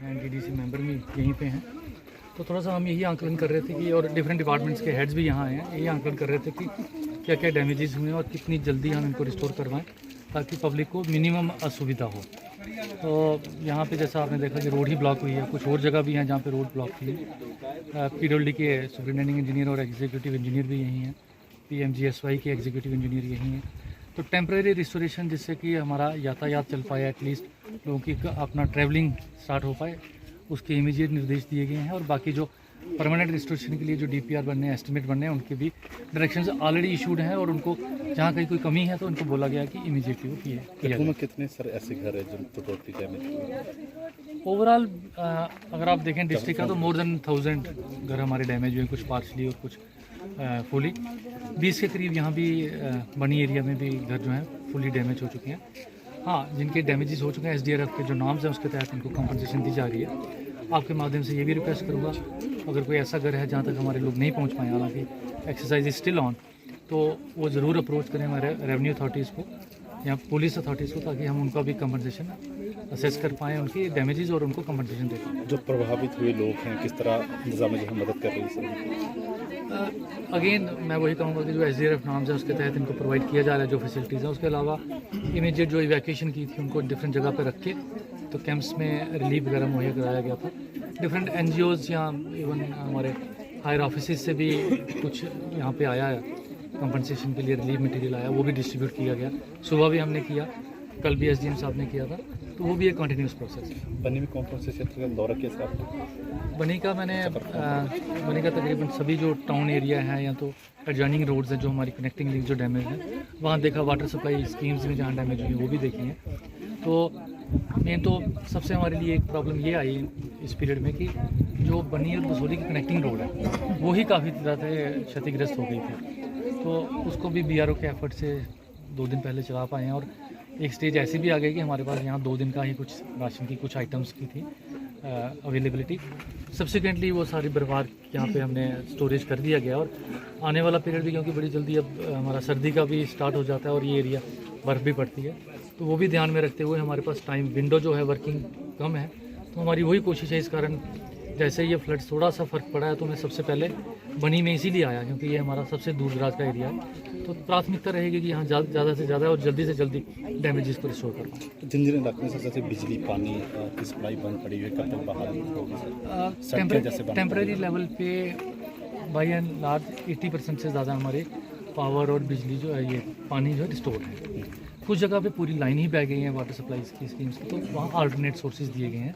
हैं, DDC member भी यहीं पे हैं। तो थोड़ा सा हम यही आंकलन कर रहे थे कि, और डिफरेंट डिपार्टमेंट्स के हेड्स भी यहाँ आए हैं, यही आंकलन कर रहे थे कि क्या क्या डैमेजेस हुए हैं और कितनी जल्दी हम इनको रिस्टोर करवाएं ताकि पब्लिक को मिनिमम असुविधा हो। तो यहाँ पे जैसा आपने देखा कि रोड ही ब्लॉक हुई है, कुछ और जगह भी हैं जहाँ पे रोड ब्लॉक थी। PWD के सुपरिटेंडिंग इंजीनियर और एग्जीक्यूटिव इंजीनियर भी यहीं हैं, PMGSY के एग्जीक्यूटिव इंजीनियर यहीं हैं। तो टेम्परेरी रिस्टोरेशन जिससे कि हमारा यातायात चल पाए, एटलीस्ट लोगों की अपना ट्रैवलिंग स्टार्ट हो पाए, उसके इमीडिएट निर्देश दिए गए हैं। और बाकी जो परमानेंट रिस्टोरेशन के लिए जो DPR बनने हैं, एस्टिमेट बनने हैं, उनके भी डायरेक्शंस ऑलरेडी इशूड हैं और उनको जहाँ कहीं कोई कमी है तो उनको बोला गया कि इमीडिएटली वो किया जाए। कितने सर ऐसे घर है जो टोटली डैमेज हुए? ओवरऑल अगर आप देखें डिस्ट्रिक्ट का तो मोर देन 1000 घर हमारे डैमेज हुए, कुछ पार्शली और कुछ फुली। 20 के करीब यहाँ भी बनी एरिया में भी घर जो हैं फुली डैमेज हो चुके हैं। हाँ, जिनके डैमेजेस हो चुके हैं SDRF के जो नॉर्म्स हैं उसके तहत उनको कंपनसेशन दी जा रही है। आपके माध्यम से ये भी रिक्वेस्ट करूँगा, अगर कोई ऐसा घर है जहाँ तक हमारे लोग नहीं पहुँच पाए, हालांकि एक्सरसाइज इज स्टिल ऑन, तो वो ज़रूर अप्रोच करें हमारे रेवेन्यू अथॉरिटीज़ को या पुलिस अथॉरिटीज़ को, ताकि हम उनका भी कंपनसेशन असेस कर पाएँ, उनकी डैमेजेस और उनको कंपनसेशन दे पाएँ। जो प्रभावित हुए लोग हैं किस तरह इंतजाम जो है मदद कर रही है सर? अगेन मैं वही कहूँगा कि जो SDRF नाम्स है उसके तहत इनको प्रोवाइड किया जा रहा है जो फैसिलिटीज़ हैं। उसके अलावा इमीडिएट जो इवैक्यूएशन की थी उनको डिफरेंट जगह पर रख के तो कैंप्स में रिलीफ वगैरह मुहैया कराया गया था। डिफरेंट NGOs या इवन हमारे हायर ऑफिस से भी कुछ यहाँ पे आया है, कंपनसेशन के लिए रिलीफ मटेरियल आया, वो भी डिस्ट्रीब्यूट किया गया। सुबह भी हमने किया, कल भी SDM साहब ने किया था, तो वो भी एक कंटिन्यूस प्रोसेस है। बनी में कौन कौन से क्षेत्र का दौरा किया सर आपने? बनी का तकरीबन सभी जो टाउन एरिया है या तो एडजॉइनिंग रोड्स हैं जो हमारी कनेक्टिंग लिंक जो डैमेज है, वहाँ देखा। वाटर सप्लाई स्कीम्स में जहाँ डैमेज हुई वो भी देखी हैं। तो मेन तो सबसे हमारे लिए एक प्रॉब्लम ये आई इस पीरियड में कि जो बनी और बसोली की कनेक्टिंग रोड है वो ही काफ़ी ज़्यादा क्षतिग्रस्त हो गई थी। तो उसको भी BRO के एफर्ट से 2 दिन पहले चला पाए हैं। और एक स्टेज ऐसी भी आ गई कि हमारे पास यहाँ 2 दिन का ही कुछ राशन की कुछ आइटम्स की थी अवेलेबिलिटी। सब्सिक्वेंटली वो सारी बर्बाद यहाँ पे हमने स्टोरेज कर दिया गया। और आने वाला पीरियड भी क्योंकि बड़ी जल्दी अब हमारा सर्दी का भी स्टार्ट हो जाता है और ये एरिया बर्फ़ भी पड़ती है, तो वो भी ध्यान में रखते हुए हमारे पास टाइम विंडो जो है वर्किंग कम है। तो हमारी वही कोशिश है, इस कारण जैसे ये फ्लड थोड़ा सा फ़र्क पड़ा है तो मैं सबसे पहले बनी में इसीलिए आया क्योंकि ये हमारा सबसे दूर दराज का एरिया है। तो प्राथमिकता रहेगी कि यहाँ ज़्यादा से ज़्यादा और जल्दी से जल्दी डैमेजेस को रिस्टोर कर पाएँ। जिन जिन इलाकों में सबसे बिजली पानी की सप्लाई बंद पड़ी हुई है, कब तक बहाल होगी? टेम्परेरी लेवल पे बाई एंड लार्ज 80% से ज़्यादा हमारे पावर और बिजली जो है, ये पानी जो है रिस्टोर है। कुछ जगह पे पूरी लाइन ही बह गई है वाटर सप्लाई की स्कीम्स की, तो वहाँ अल्टरनेट सोर्सेज दिए गए हैं,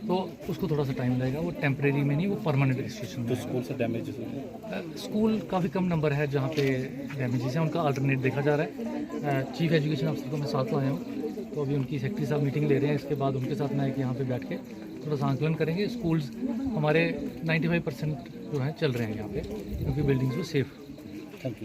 तो उसको थोड़ा सा टाइम लगेगा। वो टेम्परेरी में नहीं, वो परमानेंट रिस्ट्रिक्शन में। तो स्कूल से डैमेज स्कूल काफ़ी कम नंबर है जहाँ पे डैमेजेस हैं, उनका अल्टरनेट देखा जा रहा है। चीफ एजुकेशन ऑफिसर को मैं साथ लाया हूँ, तो अभी उनकी सेक्रेटरी साहब मीटिंग ले रहे हैं। इसके बाद उनके साथ मैं यहाँ पे बैठ के थोड़ा सा आंकलन करेंगे। स्कूल्स हमारे 95% जो हैं चल रहे हैं यहाँ पे, क्योंकि बिल्डिंग्स वो सेफ। Thank you.